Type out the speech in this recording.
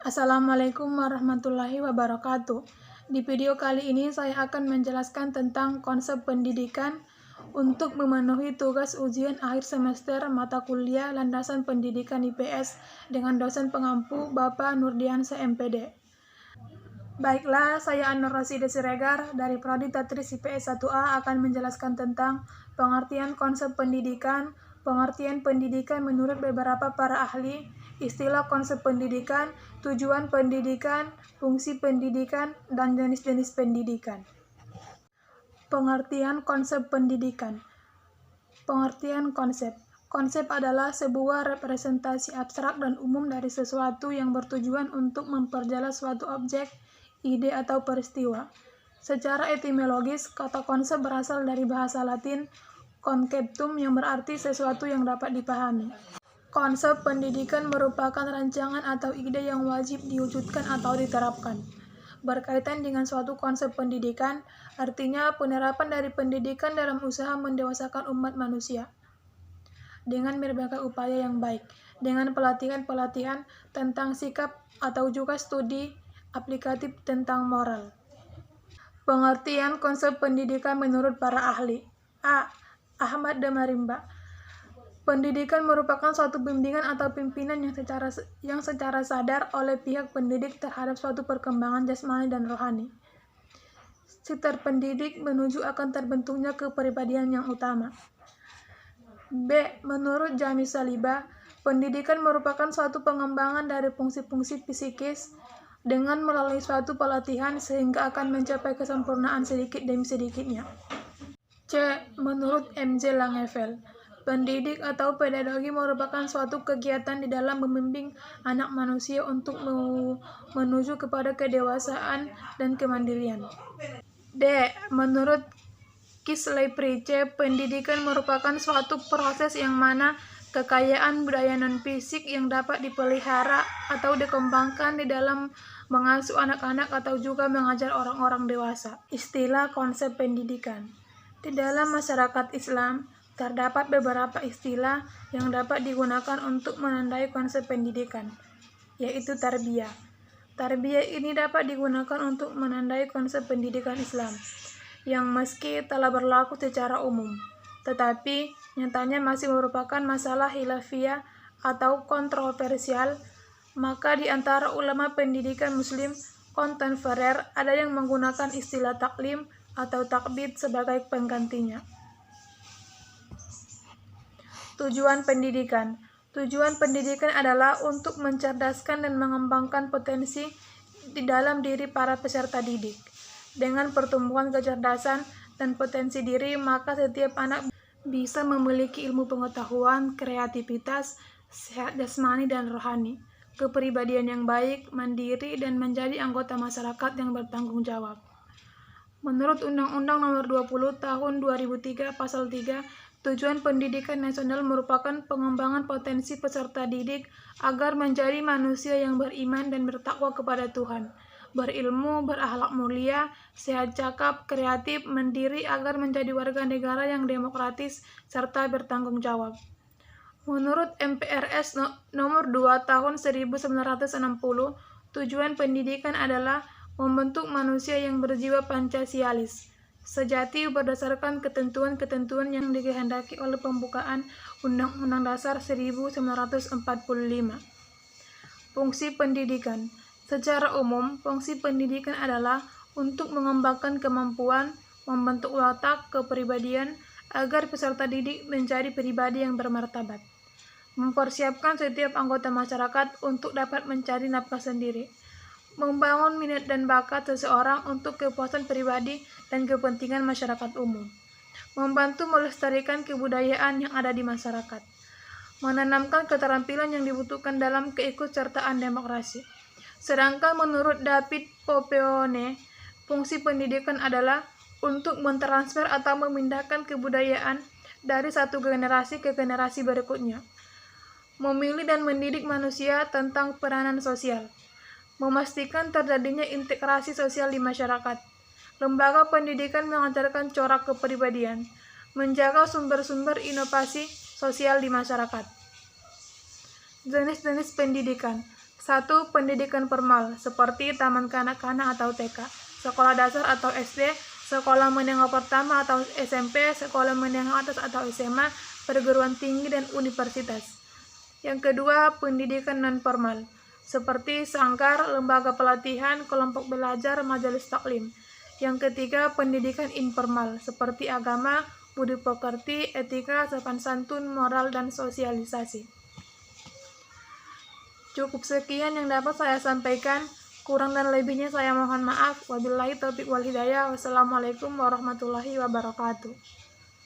Assalamualaikum warahmatullahi wabarakatuh. Di video kali ini saya akan menjelaskan tentang konsep pendidikan untuk memenuhi tugas ujian akhir semester mata kuliah landasan pendidikan IPS dengan dosen pengampu Bapak Nurdiansyah MPD. Baiklah, saya Anur Rosyida Siregar dari Prodi Tatris IPS 1A akan menjelaskan tentang pengertian konsep pendidikan, pengertian pendidikan menurut beberapa para ahli, istilah konsep pendidikan, tujuan pendidikan, fungsi pendidikan, dan jenis-jenis pendidikan. Pengertian konsep pendidikan. Pengertian konsep. Konsep adalah sebuah representasi abstrak dan umum dari sesuatu yang bertujuan untuk memperjelas suatu objek, ide, atau peristiwa. Secara etimologis, kata konsep berasal dari bahasa Latin conceptum yang berarti sesuatu yang dapat dipahami. Konsep pendidikan merupakan rancangan atau ide yang wajib diwujudkan atau diterapkan. Berkaitan dengan suatu konsep pendidikan, artinya penerapan dari pendidikan dalam usaha mendewasakan umat manusia dengan berbagai upaya yang baik, dengan pelatihan-pelatihan tentang sikap atau juga studi aplikatif tentang moral. Pengertian konsep pendidikan menurut para ahli. A. Ahmad Damarimba. Pendidikan merupakan suatu bimbingan atau pimpinan yang secara sadar oleh pihak pendidik terhadap suatu perkembangan jasmani dan rohani. Si terpendidik menuju akan terbentuknya kepribadian yang utama. B. Menurut Jami Saliba, pendidikan merupakan suatu pengembangan dari fungsi-fungsi psikis dengan melalui suatu pelatihan sehingga akan mencapai kesempurnaan sedikit demi sedikitnya. C. Menurut M.J. Langeveld, pendidik atau pedagogi merupakan suatu kegiatan di dalam membimbing anak manusia untuk menuju kepada kedewasaan dan kemandirian. D. Menurut Kingsley Price, pendidikan merupakan suatu proses yang mana kekayaan budaya non-fisik yang dapat dipelihara atau dikembangkan di dalam mengasuh anak-anak atau juga mengajar orang-orang dewasa. Istilah konsep pendidikan. Di dalam masyarakat Islam, terdapat beberapa istilah yang dapat digunakan untuk menandai konsep pendidikan, yaitu tarbiyah. Tarbiyah ini dapat digunakan untuk menandai konsep pendidikan Islam, yang meski telah berlaku secara umum, tetapi nyatanya masih merupakan masalah khilafiyah atau kontroversial, maka di antara ulama pendidikan Muslim kontemporer ada yang menggunakan istilah taklim atau takbid sebagai penggantinya. Tujuan pendidikan. Tujuan pendidikan adalah untuk mencerdaskan dan mengembangkan potensi di dalam diri para peserta didik. Dengan pertumbuhan kecerdasan dan potensi diri, maka setiap anak bisa memiliki ilmu pengetahuan, kreativitas, sehat jasmani dan rohani, kepribadian yang baik, mandiri, dan menjadi anggota masyarakat yang bertanggung jawab. Menurut Undang-Undang Nomor 20 Tahun 2003 Pasal 3, tujuan pendidikan nasional merupakan pengembangan potensi peserta didik agar menjadi manusia yang beriman dan bertakwa kepada Tuhan, berilmu, berakhlak mulia, sehat cakap, kreatif, mandiri agar menjadi warga negara yang demokratis serta bertanggung jawab. Menurut MPRS Nomor 2 Tahun 1960, tujuan pendidikan adalah membentuk manusia yang berjiwa Pancasialis, sejati berdasarkan ketentuan-ketentuan yang dikehendaki oleh pembukaan Undang-Undang Dasar 1945. Fungsi pendidikan. Secara umum, fungsi pendidikan adalah untuk mengembangkan kemampuan, membentuk watak, kepribadian, agar peserta didik menjadi pribadi yang bermartabat, mempersiapkan setiap anggota masyarakat untuk dapat mencari nafkah sendiri, membangun minat dan bakat seseorang untuk kepuasan pribadi dan kepentingan masyarakat umum, membantu melestarikan kebudayaan yang ada di masyarakat, menanamkan keterampilan yang dibutuhkan dalam keikutsertaan demokrasi. Sedangkan menurut David Poppeone, fungsi pendidikan adalah untuk mentransfer atau memindahkan kebudayaan dari satu generasi ke generasi berikutnya, memilih dan mendidik manusia tentang peranan sosial, memastikan terjadinya integrasi sosial di masyarakat. Lembaga pendidikan mengajarkan corak kepribadian, menjaga sumber-sumber inovasi sosial di masyarakat. Jenis-jenis pendidikan. 1. Pendidikan formal, seperti taman kanak-kanak atau TK, sekolah dasar atau SD, sekolah menengah pertama atau SMP, sekolah menengah atas atau SMA, perguruan tinggi, dan universitas. Yang kedua, pendidikan non-formal, seperti sangkar, lembaga pelatihan, kelompok belajar, majelis taklim. Yang ketiga, pendidikan informal, seperti agama, budi pekerti, etika, sopan santun, moral, dan sosialisasi. Cukup sekian yang dapat saya sampaikan. Kurang dan lebihnya saya mohon maaf. Wabillahi taufiq wal hidayah. Wassalamualaikum warahmatullahi wabarakatuh.